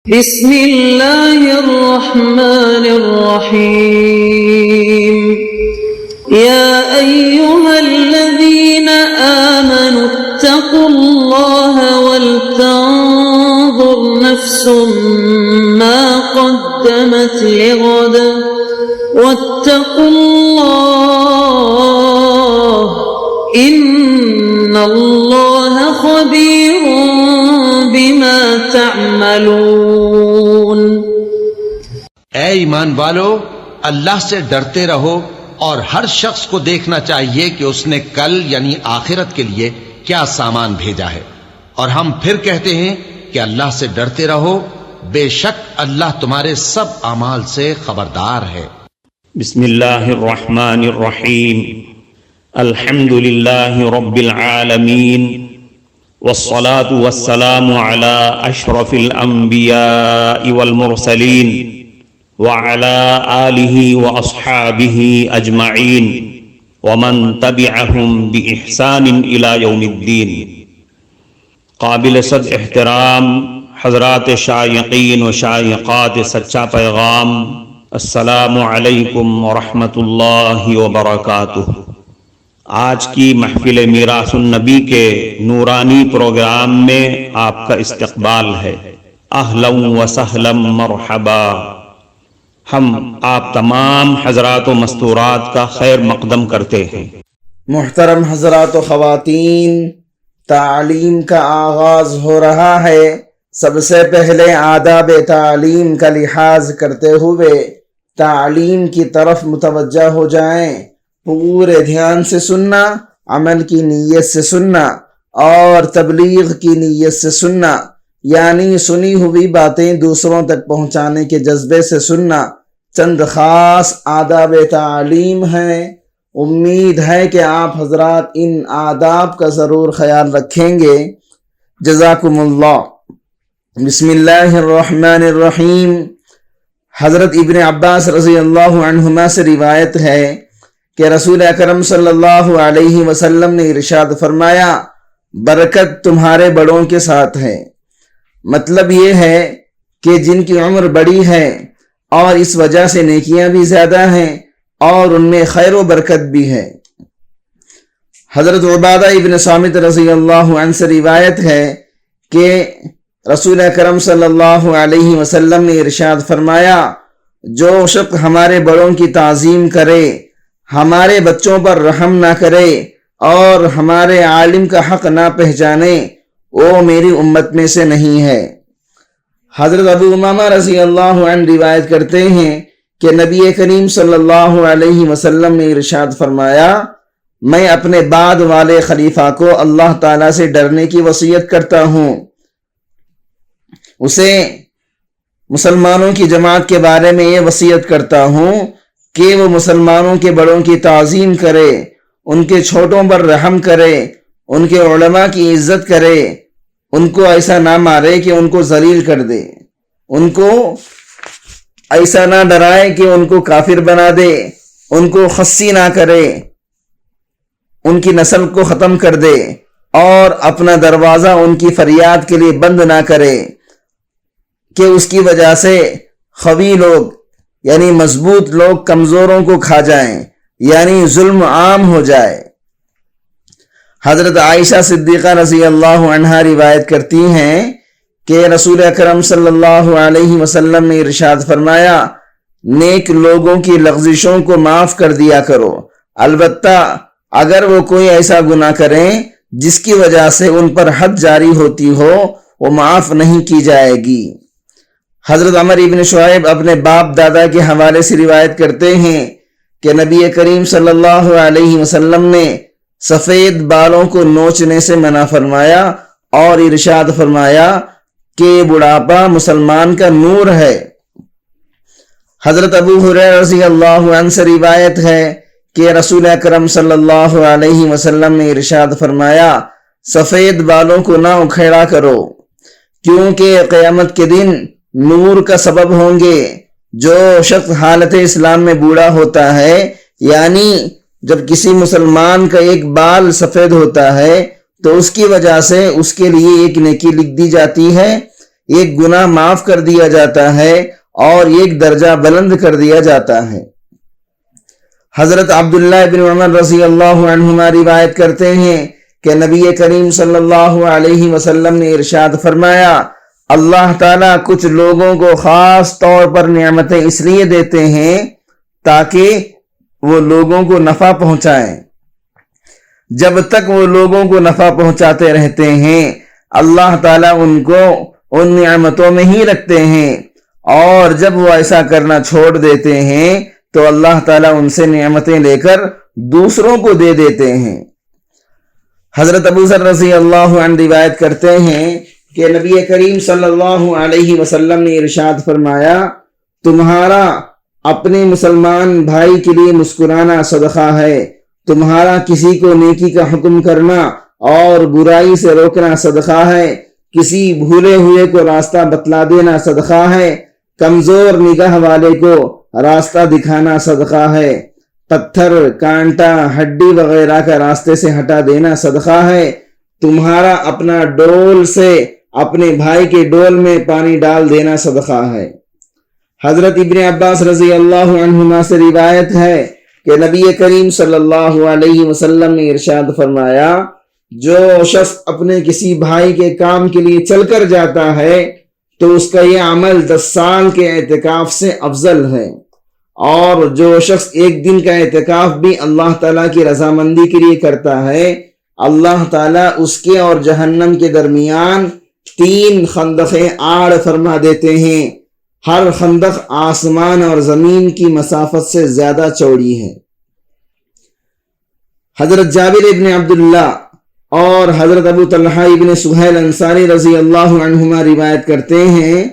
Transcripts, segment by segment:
بسم اللہ الرحمن الرحیم یا ایہا الذین آمنوا اتقوا اللہ ولتنظر نفس ما قدمت لغد واتقوا اللہ ان اللہ خبیر بما تعملون۔ اے ایمان والو، اللہ سے ڈرتے رہو اور ہر شخص کو دیکھنا چاہیے کہ اس نے کل یعنی آخرت کے لیے کیا سامان بھیجا ہے، اور ہم پھر کہتے ہیں کہ اللہ سے ڈرتے رہو، بے شک اللہ تمہارے سب اعمال سے خبردار ہے۔ بسم اللہ الرحمن الرحیم، الحمد للہ رب العالمین، والصلاة والسلام على اشرف الانبیاء والمرسلین وعلى آلہ واصحابہ اجمعین ومن تبعہم بإحسان الى یوم الدین۔ قابل صد احترام حضرات شائقین و شائقات سچا پیغام، السلام علیکم ورحمۃ اللہ وبرکاتہ۔ آج کی محفل میراث النبی کے نورانی پروگرام میں آپ کا استقبال ہے۔ اہلا و سہلا مرحبا۔ ہم آپ تمام حضرات و مستورات کا خیر مقدم کرتے ہیں۔ محترم حضرات و خواتین، تعلیم کا آغاز ہو رہا ہے۔ سب سے پہلے آداب تعلیم کا لحاظ کرتے ہوئے تعلیم کی طرف متوجہ ہو جائیں۔ پورے دھیان سے سننا، عمل کی نیت سے سننا اور تبلیغ کی نیت سے سننا، یعنی سنی ہوئی باتیں دوسروں تک پہنچانے کے جذبے سے سننا۔ چند خاص آداب تعلیم ہیں، امید ہے کہ آپ حضرات ان آداب کا ضرور خیال رکھیں گے۔ جزاکم اللہ۔ بسم اللہ الرحمن الرحیم۔ حضرت ابن عباس رضی اللہ عنہما سے روایت ہے کہ رسول اکرم صلی اللہ علیہ وسلم نے ارشاد فرمایا، برکت تمہارے بڑوں کے ساتھ ہے۔ مطلب یہ ہے کہ جن کی عمر بڑی ہے اور اس وجہ سے نیکیاں بھی زیادہ ہیں اور ان میں خیر و برکت بھی ہے۔ حضرت عبادہ ابن صامت رضی اللہ عنہ سے روایت ہے کہ رسول اکرم صلی اللہ علیہ وسلم نے ارشاد فرمایا، جو شخص ہمارے بڑوں کی تعظیم کرے، ہمارے بچوں پر رحم نہ کرے اور ہمارے عالم کا حق نہ پہچانے، وہ میری امت میں سے نہیں ہے۔ حضرت ابو امامہ رضی اللہ عنہ روایت کرتے ہیں کہ نبی کریم صلی اللہ علیہ وسلم نے ارشاد فرمایا، میں اپنے بعد والے خلیفہ کو اللہ تعالیٰ سے ڈرنے کی وصیت کرتا ہوں، اسے مسلمانوں کی جماعت کے بارے میں یہ وصیت کرتا ہوں کہ وہ مسلمانوں کے بڑوں کی تعظیم کرے، ان کے چھوٹوں پر رحم کرے، ان کے علماء کی عزت کرے، ان کو ایسا نہ مارے کہ ان کو ذلیل کر دے، ان کو ایسا نہ ڈرائے کہ ان کو کافر بنا دے، ان کو خصی نہ کرے، ان کی نسل کو ختم کر دے اور اپنا دروازہ ان کی فریاد کے لیے بند نہ کرے کہ اس کی وجہ سے خوی لوگ یعنی مضبوط لوگ کمزوروں کو کھا جائیں، یعنی ظلم عام ہو جائے۔ حضرت عائشہ صدیقہ رضی اللہ عنہا روایت کرتی ہیں کہ رسول اکرم صلی اللہ علیہ وسلم نے ارشاد فرمایا، نیک لوگوں کی لغزشوں کو معاف کر دیا کرو، البتہ اگر وہ کوئی ایسا گناہ کریں جس کی وجہ سے ان پر حد جاری ہوتی ہو، وہ معاف نہیں کی جائے گی۔ حضرت عمر ابن شعیب اپنے باپ دادا کے حوالے سے روایت کرتے ہیں کہ نبی کریم صلی اللہ علیہ وسلم نے سفید بالوں کو نوچنے سے منع فرمایا اور ارشاد فرمایا کہ بڑھاپا مسلمان کا نور ہے۔ حضرت ابو ہریرہ رضی اللہ عنہ سے روایت ہے کہ رسول اکرم صلی اللہ علیہ وسلم نے ارشاد فرمایا، سفید بالوں کو نہ اکھیڑا کرو، کیونکہ قیامت کے دن نور کا سبب ہوں گے۔ جو شخص حالت اسلام میں بوڑھا ہوتا ہے، یعنی جب کسی مسلمان کا ایک بال سفید ہوتا ہے تو اس کی وجہ سے اس کے لیے ایک نیکی لکھ دی جاتی ہے ایک گناہ معاف کر دیا جاتا ہے اور ایک درجہ بلند کر دیا جاتا ہے۔ حضرت عبداللہ بن عمر رضی اللہ عنہما روایت کرتے ہیں کہ نبی کریم صلی اللہ علیہ وسلم نے ارشاد فرمایا، اللہ تعالیٰ کچھ لوگوں کو خاص طور پر نعمتیں اس لیے دیتے ہیں تاکہ وہ لوگوں کو نفع پہنچائیں۔ جب تک وہ لوگوں کو نفع پہنچاتے رہتے ہیں اللہ تعالیٰ ان کو ان نعمتوں میں ہی رکھتے ہیں، اور جب وہ ایسا کرنا چھوڑ دیتے ہیں تو اللہ تعالیٰ ان سے نعمتیں لے کر دوسروں کو دے دیتے ہیں۔ حضرت ابو ذر رضی اللہ عنہ روایت کرتے ہیں کہ نبی کریم صلی اللہ علیہ وسلم نے ارشاد فرمایا، تمہارا اپنے مسلمان بھائی کے لیے مسکرانا صدقہ ہے، تمہارا کسی کو نیکی کا حکم کرنا اور برائی سے روکنا صدقہ ہے، کسی بھولے ہوئے کو راستہ بتلا دینا صدقہ ہے، کمزور نگاہ والے کو راستہ دکھانا صدقہ ہے، پتھر کانٹا ہڈی وغیرہ کا راستے سے ہٹا دینا صدقہ ہے، تمہارا اپنا ڈول سے اپنے بھائی کے ڈول میں پانی ڈال دینا صدقہ ہے۔ حضرت ابن عباس رضی اللہ عنہما سے روایت ہے کہ نبی کریم صلی اللہ علیہ وسلم نے ارشاد فرمایا، جو شخص اپنے کسی بھائی کے کام کے لیے چل کر جاتا ہے تو اس کا یہ عمل 10 سال کے اعتکاف سے افضل ہے، اور جو شخص ایک دن کا اعتکاف بھی اللہ تعالیٰ کی رضامندی کے لیے کرتا ہے اللہ تعالیٰ اس کے اور جہنم کے درمیان 3 خندقیں آڑ فرما دیتے ہیں، ہر خندق آسمان اور زمین کی مسافت سے زیادہ چوڑی ہے۔ حضرت جابر ابن عبداللہ اور حضرت ابو طلحہ ابن سہیل انصاری رضی اللہ عنہما روایت کرتے ہیں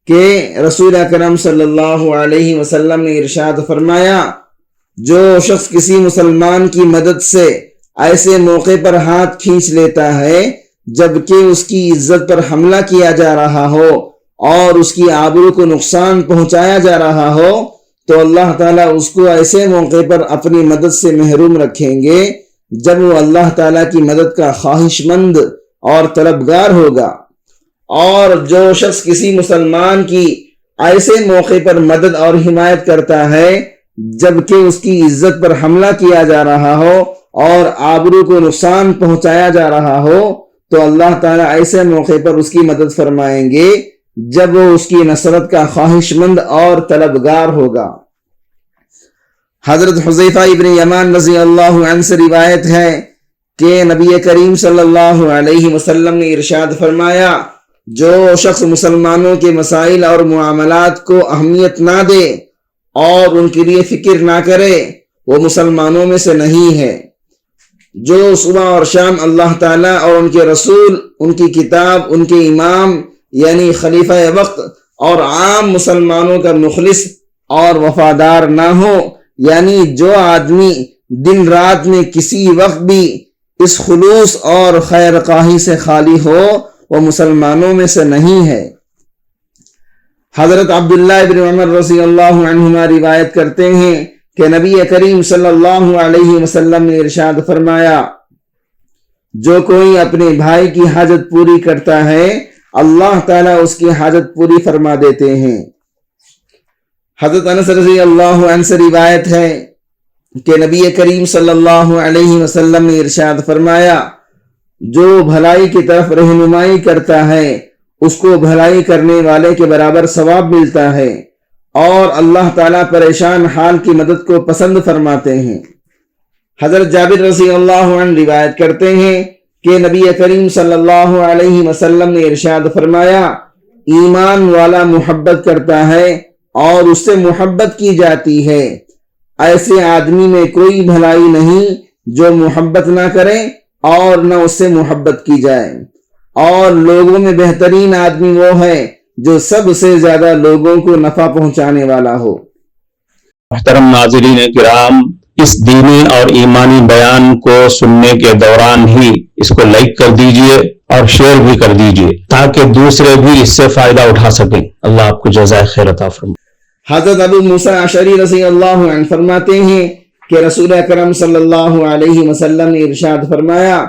کہ رسول اکرم صلی اللہ علیہ وسلم نے ارشاد فرمایا، جو شخص کسی مسلمان کی مدد سے ایسے موقع پر ہاتھ کھینچ لیتا ہے جبکہ اس کی عزت پر حملہ کیا جا رہا ہو اور اس کی آبرو کو نقصان پہنچایا جا رہا ہو تو اللہ تعالیٰ اس کو ایسے موقع پر اپنی مدد سے محروم رکھیں گے جب وہ اللہ تعالیٰ کی مدد کا خواہش مند اور طلبگار ہوگا۔ اور جو شخص کسی مسلمان کی ایسے موقع پر مدد اور حمایت کرتا ہے جبکہ اس کی عزت پر حملہ کیا جا رہا ہو اور آبرو کو نقصان پہنچایا جا رہا ہو تو اللہ تعالیٰ ایسے موقع پر اس کی مدد فرمائیں گے جب وہ اس کی نصرت کا خواہش مند اور طلبگار ہوگا۔ حضرت حذیفہ ابن یمان رضی اللہ عنہ سے روایت ہے کہ نبی کریم صلی اللہ علیہ وسلم نے ارشاد فرمایا، جو شخص مسلمانوں کے مسائل اور معاملات کو اہمیت نہ دے اور ان کے لیے فکر نہ کرے وہ مسلمانوں میں سے نہیں ہے۔ جو صبح اور شام اللہ تعالیٰ اور ان کے رسول، ان کی کتاب، ان کے امام یعنی خلیفہ وقت اور عام مسلمانوں کا مخلص اور وفادار نہ ہو، یعنی جو آدمی دن رات میں کسی وقت بھی اس خلوص اور خیر خواہی سے خالی ہو وہ مسلمانوں میں سے نہیں ہے۔ حضرت عبداللہ ابن عمر رضی اللہ عنہما روایت کرتے ہیں کہ نبی کریم صلی اللہ علیہ وسلم نے ارشاد فرمایا، جو کوئی اپنے بھائی کی حاجت پوری کرتا ہے اللہ تعالیٰ اس کی حاجت پوری فرما دیتے ہیں۔ حضرت انس رضی اللہ عنہ سے روایت ہے کہ نبی کریم صلی اللہ علیہ وسلم نے ارشاد فرمایا، جو بھلائی کی طرف رہنمائی کرتا ہے اس کو بھلائی کرنے والے کے برابر ثواب ملتا ہے، اور اللہ تعالیٰ پریشان حال کی مدد کو پسند فرماتے ہیں۔ حضرت جابر رضی اللہ عنہ روایت کرتے ہیں کہ نبی کریم صلی اللہ علیہ وسلم نے ارشاد فرمایا، ایمان والا محبت کرتا ہے اور اس سے محبت کی جاتی ہے، ایسے آدمی میں کوئی بھلائی نہیں جو محبت نہ کرے اور نہ اس سے محبت کی جائے، اور لوگوں میں بہترین آدمی وہ ہے جو سب سے زیادہ لوگوں کو نفع پہنچانے والا ہو۔ محترم ناظرین کرام، اس دینی اور ایمانی بیان کو سننے کے دوران ہی اس کو لائک کر دیجئے اور شیئر بھی کر دیجئے تاکہ دوسرے بھی اس سے فائدہ اٹھا سکیں۔ اللہ آپ کو جزائے خیر عطا فرمائے۔ حضرت ابو موسیٰ اشعری رضی اللہ عنہ فرماتے ہیں کہ رسول اکرم صلی اللہ علیہ وسلم نے ارشاد فرمایا،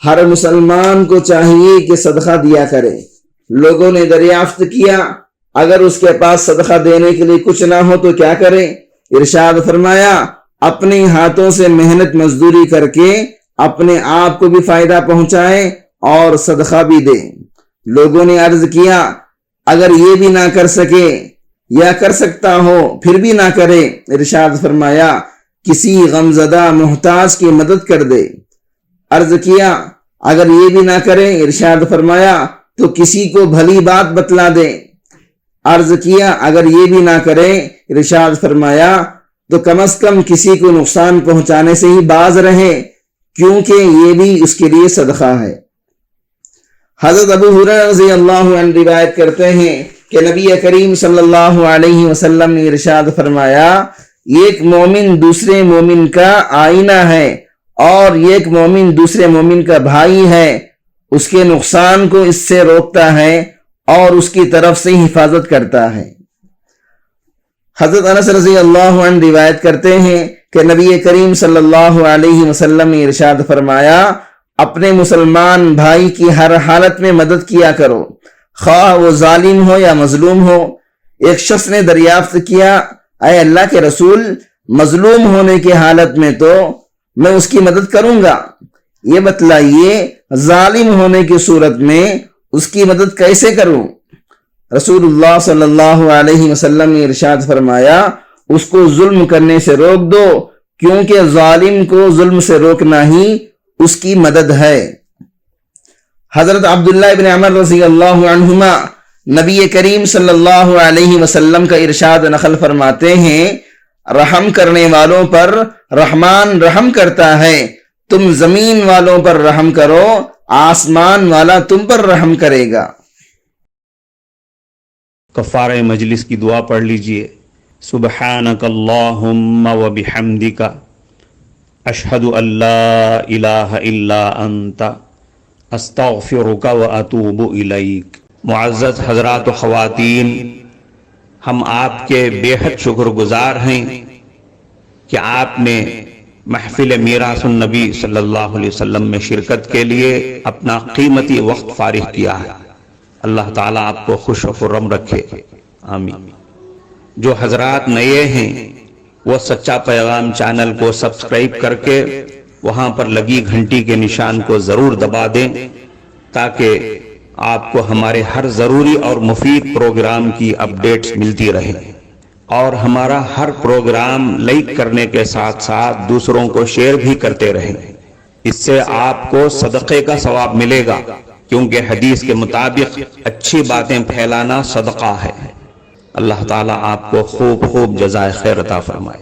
ہر مسلمان کو چاہیے کہ صدقہ دیا کرے، لوگوں نے دریافت کیا اگر اس کے پاس صدقہ دینے کے لیے کچھ نہ ہو تو کیا کرے؟ ارشاد فرمایا اپنے ہاتھوں سے محنت مزدوری کر کے اپنے آپ کو بھی فائدہ پہنچائے اور صدقہ بھی دے۔ لوگوں نے عرض کیا اگر یہ بھی نہ کر سکے یا کر سکتا ہو پھر بھی نہ کرے؟ ارشاد فرمایا کسی غمزدہ محتاج کی مدد کر دے۔ عرض کیا اگر یہ بھی نہ کرے؟ ارشاد فرمایا تو کسی کو بھلی بات بتلا دے۔ عرض کیا اگر یہ بھی نہ کرے؟ ارشاد فرمایا تو کم از کم کسی کو نقصان پہنچانے سے ہی باز رہے، کیونکہ یہ بھی اس کے لیے صدقہ ہے۔ حضرت ابو ہریرہ رضی اللہ عنہ روایت کرتے ہیں کہ نبی کریم صلی اللہ علیہ وسلم نے ارشاد فرمایا ایک مومن دوسرے مومن کا آئینہ ہے اور ایک مومن دوسرے مومن کا بھائی ہے، اس کے نقصان کو اس سے روکتا ہے اور اس کی طرف سے حفاظت کرتا ہے۔ حضرت انس رضی اللہ عنہ روایت کرتے ہیں کہ نبی کریم صلی اللہ علیہ وسلم نے ارشاد فرمایا اپنے مسلمان بھائی کی ہر حالت میں مدد کیا کرو، خواہ وہ ظالم ہو یا مظلوم ہو۔ ایک شخص نے دریافت کیا اے اللہ کے رسول، مظلوم ہونے کی حالت میں تو میں اس کی مدد کروں گا، یہ بتلائیے ظالم ہونے کی صورت میں اس کی مدد کیسے کروں؟ رسول اللہ صلی اللہ علیہ وسلم نے ارشاد فرمایا اس کو ظلم کرنے سے روک دو، کیونکہ ظالم کو ظلم سے روکنا ہی اس کی مدد ہے۔ حضرت عبداللہ ابن عمر رضی اللہ عنہما نبی کریم صلی اللہ علیہ وسلم کا ارشاد نقل فرماتے ہیں رحم کرنے والوں پر رحمان رحم کرتا ہے، تم زمین والوں پر رحم کرو، آسمان والا تم پر رحم کرے گا۔ کفارہ مجلس کی دعا پڑھ لیجئے۔ سبحانک اللہم و بحمدک اشہد ان لا الہ الا انت استغفرک و اتوب الیک۔ معزز حضرات و خواتین، ہم آپ کے بے حد شکر گزار ہیں کہ آپ نے محفل میراث النبی صلی اللہ علیہ وسلم میں شرکت کے لیے اپنا قیمتی وقت فارغ کیا ہے۔ اللہ تعالیٰ آپ کو خوش و خرم رکھے، آمین۔ جو حضرات نئے ہیں وہ سچا پیغام چینل کو سبسکرائب کر کے وہاں پر لگی گھنٹی کے نشان کو ضرور دبا دیں تاکہ آپ کو ہمارے ہر ضروری اور مفید پروگرام کی اپڈیٹس ملتی رہیں، اور ہمارا ہر پروگرام لائک کرنے کے ساتھ ساتھ دوسروں کو شیئر بھی کرتے رہیں۔ اس سے آپ کو صدقے کا ثواب ملے گا، کیونکہ حدیث کے مطابق اچھی باتیں پھیلانا صدقہ ہے۔ اللہ تعالیٰ آپ کو خوب خوب جزائے خیر عطا فرمائے۔